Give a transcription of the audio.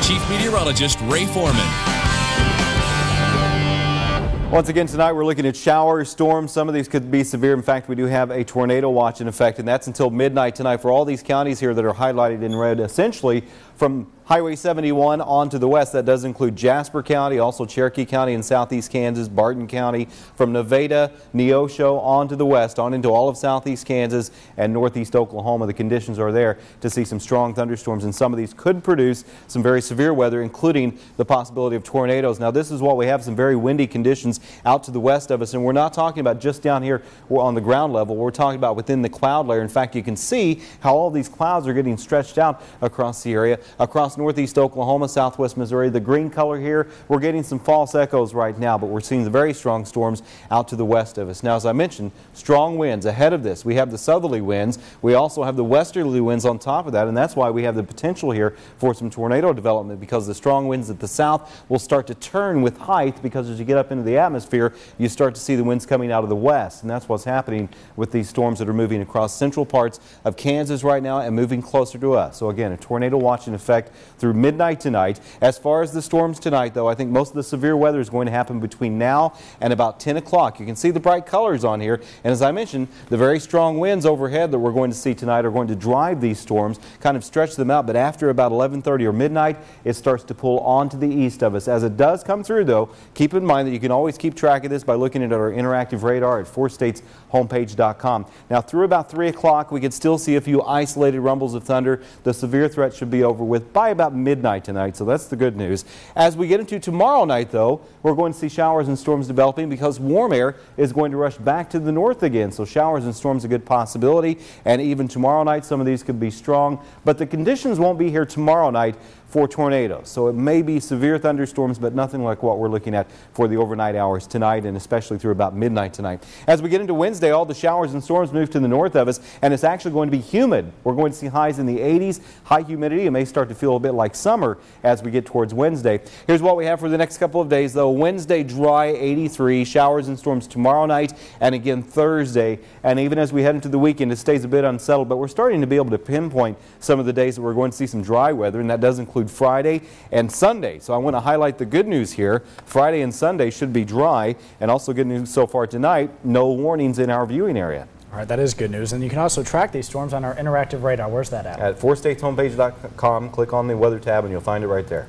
Chief Meteorologist Ray Foreman. Once again tonight we're looking at showers, storms. Some of these could be severe. In fact, we do have a tornado watch in effect, and that's until midnight tonight for all these counties here that are highlighted in red, essentially from Highway 71 on to the west. That does include Jasper County, also Cherokee County in southeast Kansas, Barton County, from Nevada, Neosho on to the west, on into all of southeast Kansas and northeast Oklahoma. The conditions are there to see some strong thunderstorms, and some of these could produce some very severe weather, including the possibility of tornadoes. Now, this is what we have, some very windy conditions out to the west of us, and we're not talking about just down here on the ground level. We're talking about within the cloud layer. In fact, you can see how all these clouds are getting stretched out across the area, across northeast Oklahoma, southwest Missouri. The green color here, we're getting some false echoes right now, but we're seeing the very strong storms out to the west of us. Now, as I mentioned, strong winds ahead of this. We have the southerly winds. We also have the westerly winds on top of that, and that's why we have the potential here for some tornado development, because the strong winds at the south will start to turn with height, because as you get up into the atmosphere, you start to see the winds coming out of the west, and that's what's happening with these storms that are moving across central parts of Kansas right now and moving closer to us. So again, a tornado watch in effect through midnight tonight. As far as the storms tonight, though, I think most of the severe weather is going to happen between now and about 10 o'clock. You can see the bright colors on here, and as I mentioned, the very strong winds overhead that we're going to see tonight are going to drive these storms, kind of stretch them out, but after about 11:30 or midnight, it starts to pull on to the east of us. As it does come through, though, keep in mind that you can always keep track of this by looking at our interactive radar at 4stateshomepage.com. Now, through about 3 o'clock, we could still see a few isolated rumbles of thunder. The severe threat should be over with by about midnight tonight, so that's the good news. As we get into tomorrow night, though, we're going to see showers and storms developing, because warm air is going to rush back to the north again. So showers and storms a good possibility, and even tomorrow night some of these could be strong, but the conditions won't be here tomorrow night for tornadoes. So it may be severe thunderstorms, but nothing like what we're looking at for the overnight hours tonight, and especially through about midnight tonight. As we get into Wednesday, all the showers and storms move to the north of us, and it's actually going to be humid. We're going to see highs in the 80s, high humidity. It may start to feel a bit like summer as we get towards Wednesday. Here's what we have for the next couple of days, though. Wednesday, dry, 83, showers and storms tomorrow night, and again Thursday. And even as we head into the weekend, it stays a bit unsettled, but we're starting to be able to pinpoint some of the days that we're going to see some dry weather, and that does include Friday and Sunday. So I want to highlight the good news here. Friday and Sunday should be dry, and also good news so far tonight, no warnings in our viewing area. All right, that is good news. And you can also track these storms on our interactive radar. Where's that at? At 4stateshomepage.com, click on the weather tab and you'll find it right there.